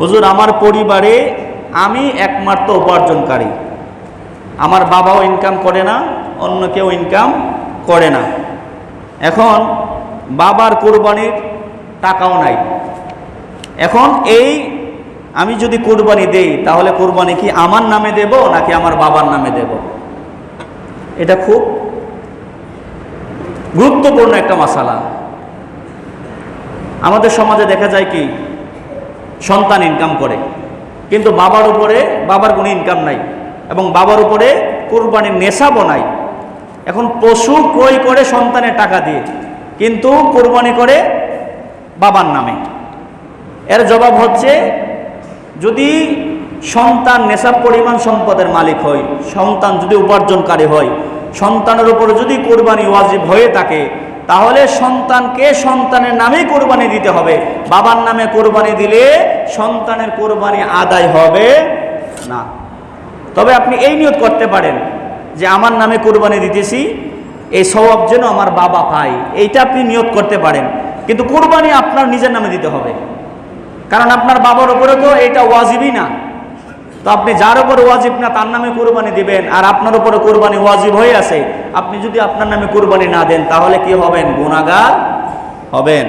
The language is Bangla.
হুজুর, আমার পরিবারে আমি একমাত্র উপার্জনকারী, আমার বাবাও ইনকাম করে না, অন্য কেউ ইনকাম করে না। এখন বাবার কোরবানির টাকাও নাই। এখন আমি যদি কোরবানি দেই তাহলে কোরবানি কি আমার নামে দেব নাকি আমার বাবার নামে দেব? এটা খুব গুরুত্বপূর্ণ একটা মাসালা। আমাদের সমাজে দেখা যায় কি, সন্তান ইনকাম করে কিন্তু বাবার কোনো ইনকাম নাই এবং বাবার উপরে কোরবানির নেশাবও নাই। এখন পশু ক্রয় করে সন্তানের টাকা দিয়ে, কিন্তু কোরবানি করে বাবার নামে। এর জবাব হচ্ছে, যদি সন্তান নেশাব পরিমাণ সম্পদের মালিক হয়, সন্তান যদি উপার্জনকারী হয়, সন্তানের উপর যদি কোরবানি ওয়াজিব হয়ে থাকে, তাহলে সন্তানকে সন্তানের নামেই কোরবানি দিতে হবে। বাবার নামে কোরবানি দিলে সন্তানের কোরবানি আদায় হবে না। তবে আপনি এই নিয়ত করতে পারেন যে আমার নামে কোরবানি দিতেছি, এই সওয়াব যেন আমার বাবা পায়, এইটা আপনি নিয়ত করতে পারেন। কিন্তু কোরবানি আপনার নিজের নামে দিতে হবে, কারণ আপনার বাবার উপরে তো এটা ওয়াজিবই না। তো আপনি যার উপর ওয়াজিব না তার নামে কোরবানি দিবেন, আর আপনার উপরে কোরবানি ওয়াজিব হয়ে আছে, আপনি যদি আপনার নামে কোরবানি না দেন তাহলে কি হবেন? গুনাহগার হবেন।